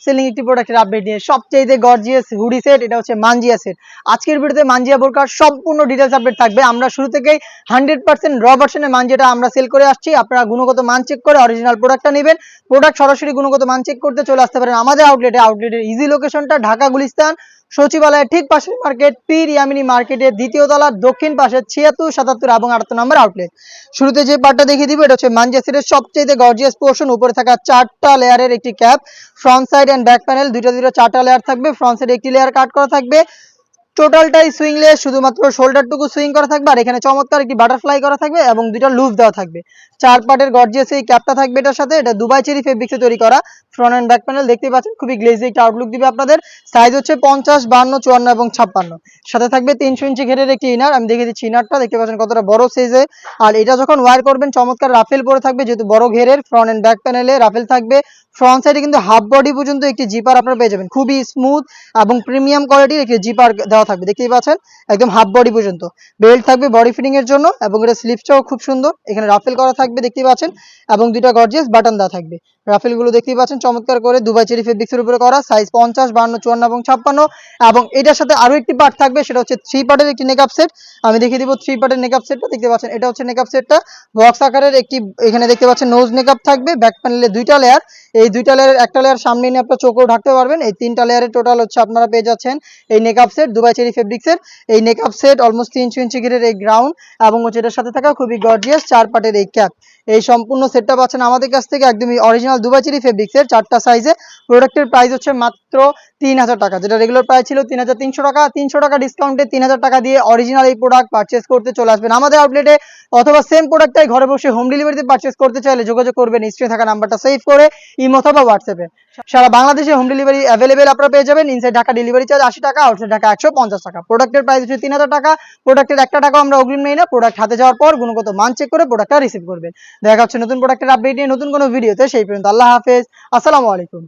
Selling একটি প্রোডাক্টের update নিয়ে সবচেয়ে গর্জিয়াস হুডি সেট, এটা হচ্ছে মানজিয়া সেট। আজকের ভিডিওতে মানজিয়া বোরকার সম্পূর্ণ ডিটেলস আপডেট থাকবে। আমরা শুরু থেকেই 100% র ভার্সনের মানজিয়াটা আমরা সেল করে আসছি। আপনারা গুণগত মান চেক করে অরিজিনাল প্রোডাক্টটা নেবেন। প্রোডাক্ট সরাসরি গুণগত মান চেক করতে চলে আসতে পারেন আমাদের আউটলেটের ইজি লোকেশনটা ঢাকা গুলিস্তান সচিবালয়ের ঠিক পাশের মার্কেট, পীর ইয়ামিনী মার্কেটের দ্বিতীয় তলার দক্ষিণ পাশে 76, 77 এবং 78 নম্বর আউটলেট। শুরুতে যে পার্টটা দেখিয়ে দিব এটা হচ্ছে মানজিয়া সেটের সবচেয়ে গর্জিয়াস পোর্শন। উপরে থাকা 4টা লেয়ারের একটি cap, front side and back panel দুইটা 4টা লেয়ার থাকবে। ফ্রন্ট সাইডে একটি লেয়ার কাট করা থাকবে, টোটালটাই সুইংলেস, শুধুমাত্র শোল্ডারটুকু সুইং করা থাকবে। আর এখানে চমৎকার একটি বাটারফ্লাই করা থাকবে এবং দুইটা লুপ দেওয়া থাকবে। 4 পার্টের গর্জিয়াস এই ক্যাপটা থাকবে এটার সাথে। এটা দুবাই চেরি ফেব্রিক্সে তৈরি করা। ফ্রন্ট এন্ড ব্যাক প্যানেল দেখতে পাচ্ছেন, খুবই গ্লেজি একটা আউটলুক দিবে আপনাদের। সাইজ হচ্ছে 50, 52, 54 এবং 56। সাথে থাকবে 300 ইঞ্চি ঘেরের একটি ইনার। আমি দেখিয়ে দিচ্ছি ইনারটা, দেখতে পাচ্ছেন কতটা বড় সাইজে। আর এটা যখন ওয়্যার করবেন চমৎকার রাফেল পরে থাকবে, যেহেতু বড় ঘেরের। ফ্রন্ট এন্ড ব্যাক প্যানেলে রাফেল থাকবে। ফ্রন্ট সাইডে কিন্তু হাফ বডি পর্যন্ত একটি জিপার আপনারা পেয়ে যাবেন। খুবই স্মুথ এবং প্রিমিয়াম কোয়ালিটির একটি জিপার দেওয়া থাকবে, দেখতেই পাচ্ছেন একদম হাফ বডি পর্যন্ত। বেল্ট থাকবে বডি ফিটিং এর জন্য এবং এটা স্লিপসটাও খুব সুন্দর, এখানে রাফেল করা থাকবে দেখতেই পাচ্ছেন এবং দুইটা গর্জিয়াস বাটন দেওয়া থাকবে। রাফেল গুলো দেখতেই পাচ্ছেন চমৎকার করে দুবাই চেরি ফেব্রিক্সের উপরে করা। সাইজ 50, 52, 54 এবং 56। এবং এটার সাথে আরো একটি পার্ট থাকবে, সেটা হচ্ছে 3 পার্টের একটি নেকআপ সেট। আমি দেখিয়ে দিব 3 পার্টের নেকআপ সেটটা, দেখতে পাচ্ছেন এটা হচ্ছে নেকআপ সেটটা। বক্স আকারের একটি, এখানে দেখতে পাচ্ছেন নোজ নেকআপ থাকবে। ব্যাক প্যানেলে দুইটা লেয়ার, এই দুইটা লেয়ারের একটা লেয়ার সামনে নিয়ে আপনার চোখও ঢাকতে পারবেন। এই 3টা লেয়ারের টোটাল হচ্ছে আপনারা পেয়ে যাচ্ছেন এই নেকআপ সেট দুবাই চেরি ফেব্রিক্সের। এই নেকআপ সেট অলমোস্ট 300 ইঞ্চি ঘিরের এই গ্রাউন্ড এবং হচ্ছে এটার সাথে থাকা খুবই গর্জিয়াস 4 পার্টের এই ক্যাপ। এই সম্পূর্ণ সেটটা পাচ্ছেন আমাদের কাছ থেকে একদমই অরিজিনাল দুবাই চেরি ফেব্রিক্সের 4টা সাইজে। প্রোডাক্টের প্রাইস হচ্ছে মাত্র 3000 টাকা, যেটা রেগুলার প্রাইস ছিল 3300 টাকা। 300 টাকা ডিসকাউন্টে 3000 টাকা দিয়ে অরিজিনাল এই প্রোডাক্ট পারচেস করতে চলে আসবেন আমাদের আউটলেটে। অথবা সেম প্রোডাক্টটাই ঘরে বসে হোম ডেলিভারিতে পারচেস করতে চাইলে যোগাযোগ করবেন স্ক্রিনে থাকা নাম্বারটা সেভ করে ইমো অথবা হোয়াটসঅ্যাপে। সারা বাংলাদেশে হোম ডেলিভারি অ্যাভেলেবেল আপনারা পেয়ে যাবেন। ইনসাইড ঢাকা ডেলিভারি চার্জ 80 টাকা, আউটসাইড ঢাকা 150 টাকা। প্রোডাক্টের প্রাইস হচ্ছে 3000 টাকা। প্রোডাক্টের 1 টাকাও আমরা অগ্রিম নেই না। প্রোডাক্ট হাতে যাওয়ার পর গুণগত মান চেক করে প্রোডাক্টটা রিসিভ করবেন। দেখা হচ্ছে নতুন প্রোডাক্টের আপডেট নিয়ে নতুন কোনো ভিডিওতে। সেই পর্যন্ত আল্লাহ হাফেজ, আসসালামু আলাইকুম।